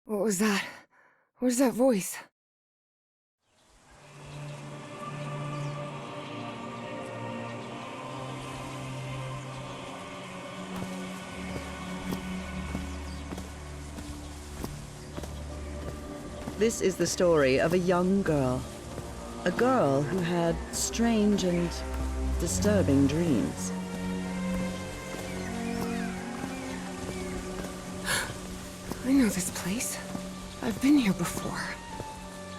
What was that? Where's that voice? This is the story of a young girl. A girl who had strange and disturbing dreams. I know this place. I've been here before.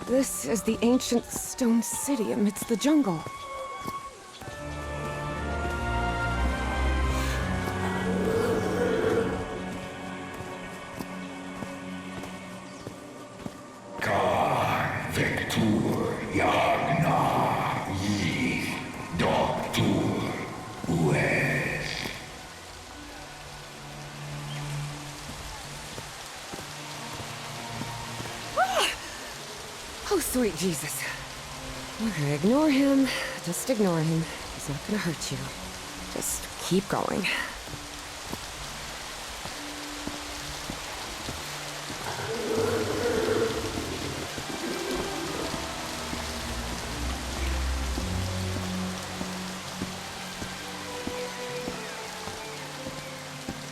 This is the ancient stone city amidst the jungle. Oh, sweet Jesus. Okay, ignore him. Just ignore him. He's not gonna hurt you. Just keep going.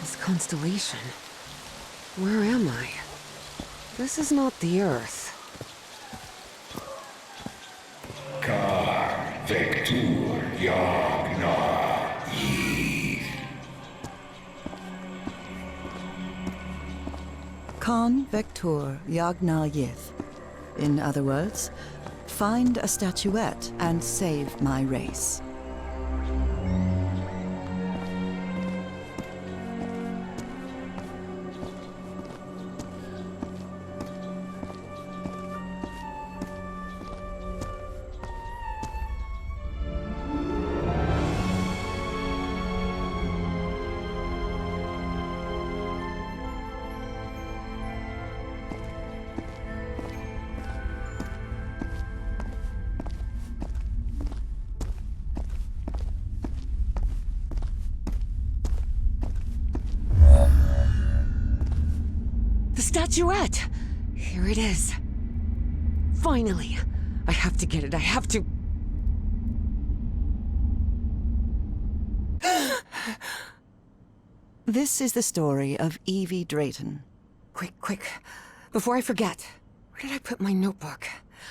This constellation. Where am I? This is not the Earth. Con Vector Yagna Yith. In other words, find a statuette and save my race. Statuette! Here it is. Finally! I have to get it, I have to... This is the story of Evie Drayton. Quick. Before I forget. Where did I put my notebook?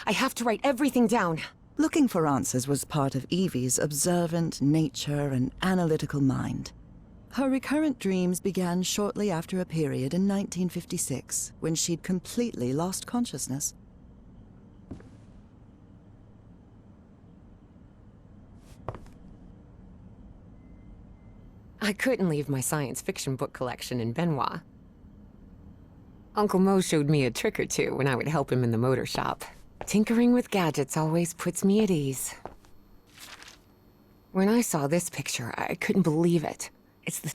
I have to write everything down. Looking for answers was part of Evie's observant nature and analytical mind. Her recurrent dreams began shortly after a period in 1956, when she'd completely lost consciousness. I couldn't leave my science fiction book collection in Benoit. Uncle Mo showed me a trick or two when I would help him in the motor shop. Tinkering with gadgets always puts me at ease. When I saw this picture, I couldn't believe it. It's the...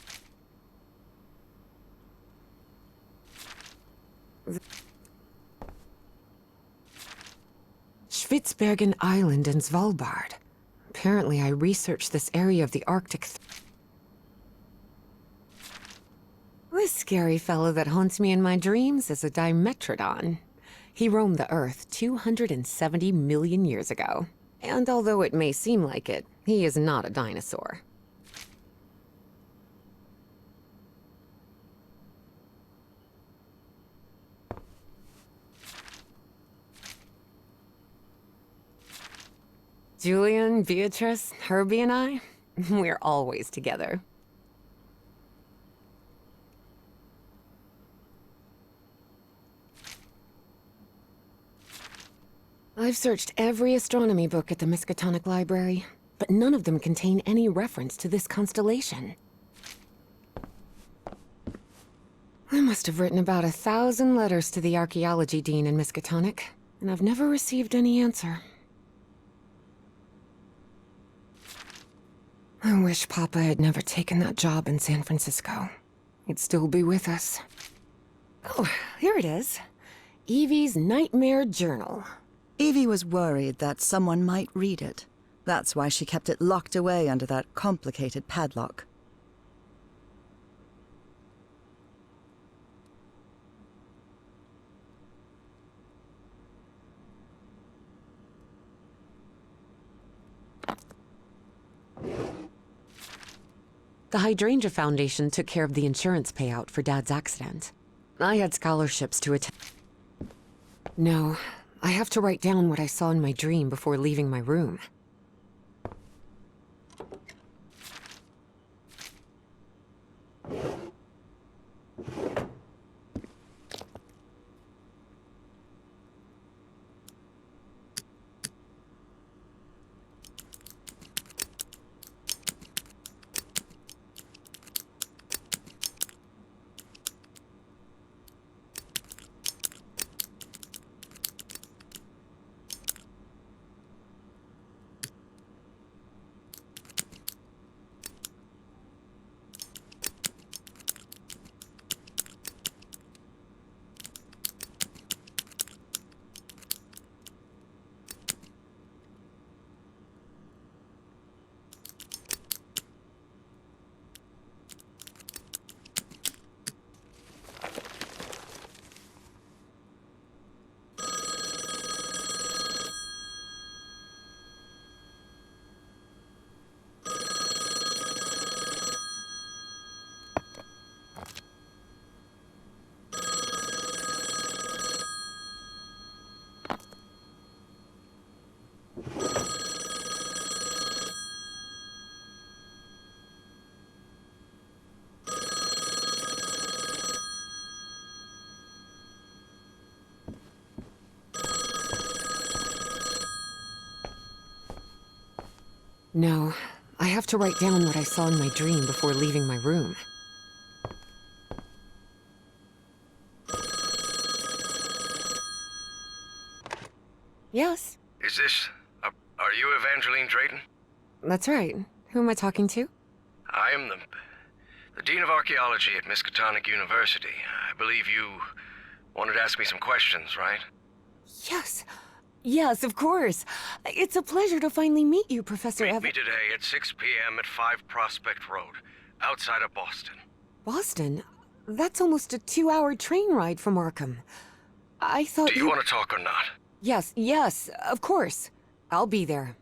Spitsbergen Island in Svalbard. Apparently I researched this area of the Arctic. This scary fellow that haunts me in my dreams is a Dimetrodon. He roamed the Earth 270 million years ago. And although it may seem like it, he is not a dinosaur. Julian, Beatrice, Herbie and I, we're always together. I've searched every astronomy book at the Miskatonic Library, but none of them contain any reference to this constellation. I must have written about 1,000 letters to the archaeology dean in Miskatonic, and I've never received any answer. I wish Papa had never taken that job in San Francisco. He'd still be with us. Oh, here it is. Evie's Nightmare Journal. Evie was worried that someone might read it, That's why she kept it locked away under that complicated padlock. The Hydrangea Foundation took care of the insurance payout for Dad's accident. I had scholarships to attend. No, I have to write down what I saw in my dream before leaving my room. No, I have to write down what I saw in my dream before leaving my room. Yes, Is this... are you Evangeline Drayton? that's right. Who am I talking to? I am the Dean of Archaeology at Miskatonic University. I believe you wanted to ask me some questions, right? Yes. Yes, of course. It's a pleasure to finally meet you, Professor Meet me today at 6 p.m. at 5 Prospect Road, outside of Boston. Boston? That's almost a 2-hour train ride from Arkham. I thought Do you want to talk or not? Yes, yes, of course. I'll be there.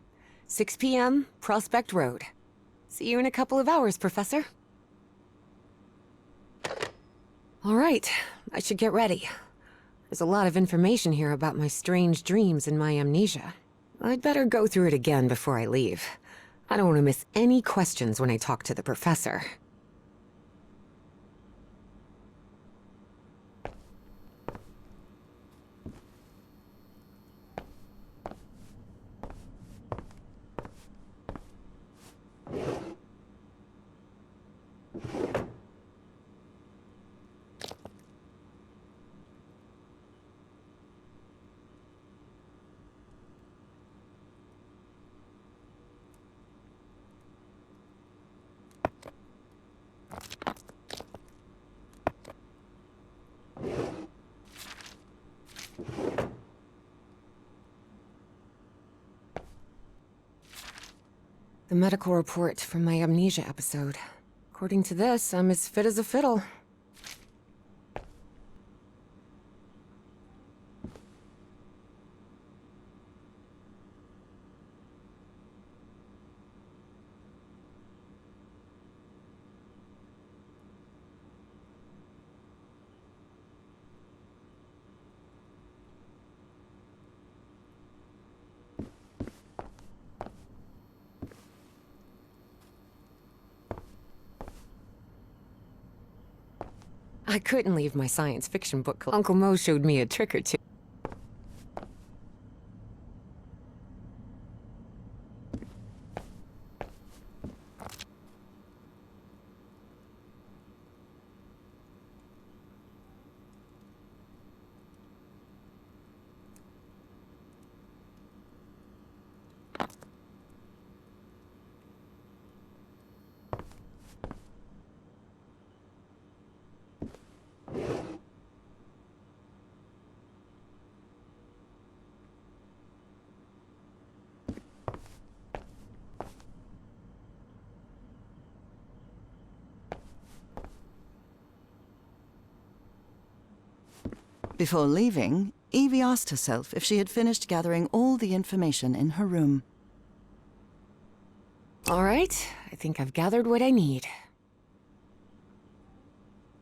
6 p.m., Prospect Road. See you in a couple of hours, Professor. All right, I should get ready. There's a lot of information here about my strange dreams and my amnesia. I'd better go through it again before I leave. I don't want to miss any questions when I talk to the professor. The medical report from my amnesia episode. According to this, I'm as fit as a fiddle. I couldn't leave my science fiction book. Uncle Mo showed me a trick or two. Before leaving, Evie asked herself if she had finished gathering all the information in her room. All right, I think I've gathered what I need.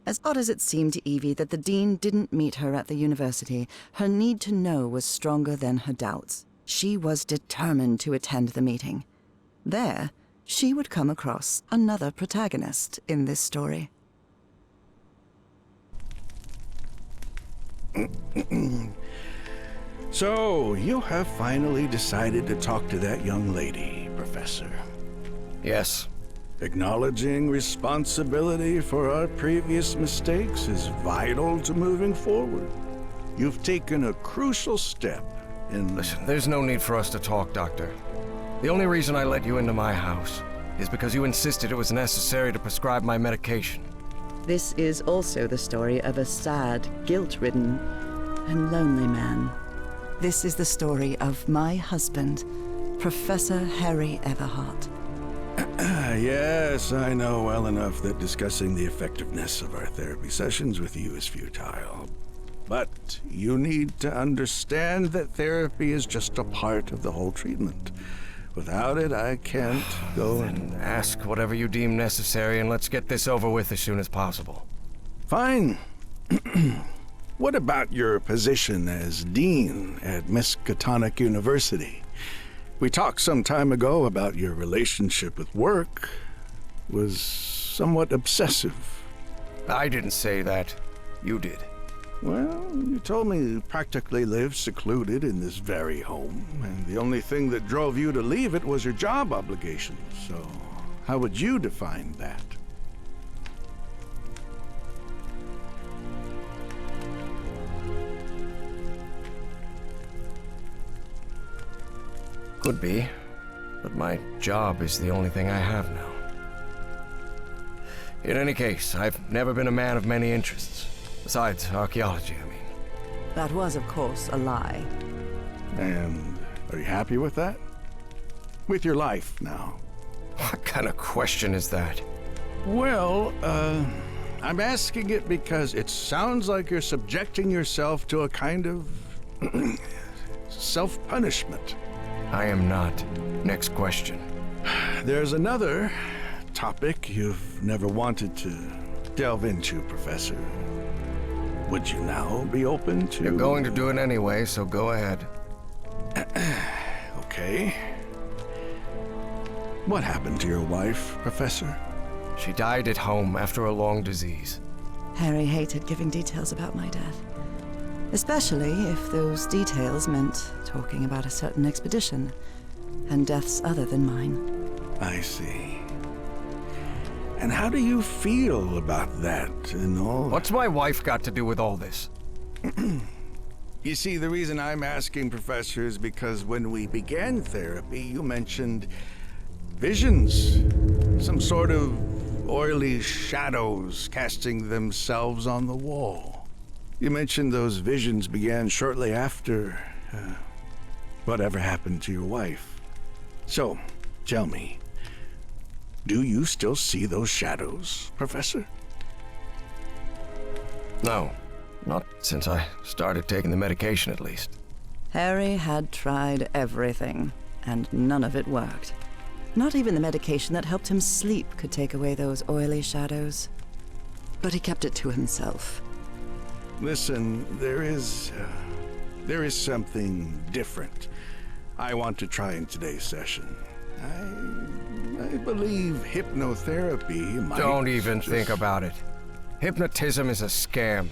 As odd as it seemed to Evie that the dean didn't meet her at the university, her need to know was stronger than her doubts. She was determined to attend the meeting. There, she would come across another protagonist in this story. So, you have finally decided to talk to that young lady, Professor. Yes. Acknowledging responsibility for our previous mistakes is vital to moving forward. You've taken a crucial step in... Listen, there's no need for us to talk, Doctor. The only reason I let you into my house is because you insisted it was necessary to prescribe my medication. This is also the story of a sad, guilt-ridden, and lonely man. This is the story of my husband, Professor Harry Everhart. Yes, I know well enough that discussing the effectiveness of our therapy sessions with you is futile. But you need to understand that therapy is just a part of the whole treatment. Without it, I can't go Then ask whatever you deem necessary and let's get this over with as soon as possible. Fine. What about your position as dean at Miskatonic University? We talked some time ago about your relationship with work was somewhat obsessive. I didn't say that. You did. Well, you told me you practically lived secluded in this very home, and the only thing that drove you to leave it was your job obligations. So, how would you define that? Could be, but my job is the only thing I have now. In any case, I've never been a man of many interests. Besides archaeology, I mean. That was, of course, a lie. And are you happy with that? With your life now? What kind of question is that? Well, I'm asking it because it sounds like you're subjecting yourself to a kind of self-punishment. I am not. Next question. There's another topic you've never wanted to delve into, Professor. Would you now be open to... You're going to do it anyway, so go ahead. Okay. What happened to your wife, Professor? She died at home after a long disease. Harry hated giving details about my death. Especially if those details meant talking about a certain expedition, and deaths other than mine. I see. And how do you feel about that and all? What's my wife got to do with all this? You see, the reason I'm asking, Professor, is because when we began therapy, you mentioned visions. Some sort of oily shadows casting themselves on the wall. You mentioned those visions began shortly after whatever happened to your wife. So, tell me, do you still see those shadows, Professor? No, not since I started taking the medication, at least. Harry had tried everything, and none of it worked. Not even the medication that helped him sleep could take away those oily shadows. But he kept it to himself. Listen, there is something different I want to try in today's session. I believe hypnotherapy might... Don't even think about it. Hypnotism is a scam.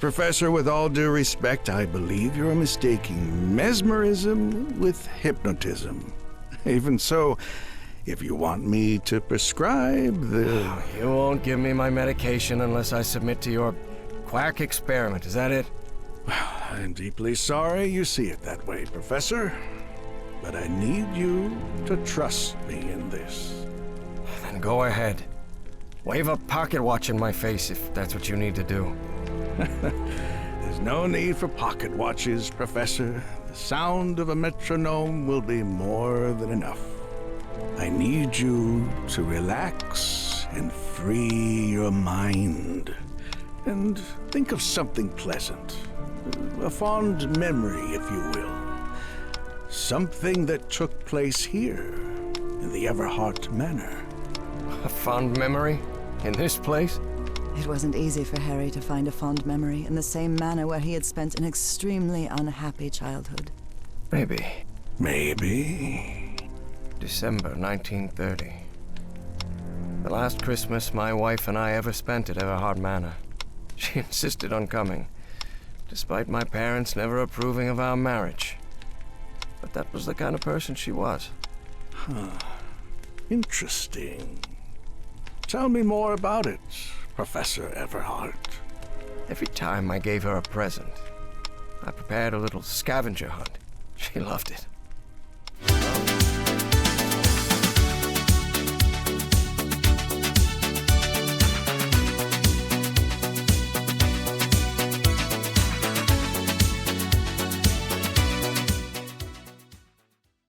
Professor, with all due respect, I believe you're mistaking mesmerism with hypnotism. Even so, if you want me to prescribe the... You won't give me my medication unless I submit to your quack experiment, is that it? I'm deeply sorry you see it that way, Professor. But I need you to trust me in this. Then go ahead. Wave a pocket watch in my face if that's what you need to do. There's no need for pocket watches, Professor. The sound of a metronome will be more than enough. I need you to relax and free your mind. And think of something pleasant. A fond memory, if you will. Something that took place here, in the Everhart Manor. A fond memory? In this place? It wasn't easy for Harry to find a fond memory in the same manor where he had spent an extremely unhappy childhood. Maybe. Maybe. December 1930. The last Christmas my wife and I ever spent at Everhart Manor. She insisted on coming, despite my parents never approving of our marriage. But that was the kind of person she was. Interesting. Tell me more about it, Professor Everhart. Every time I gave her a present, I prepared a little scavenger hunt. She loved it.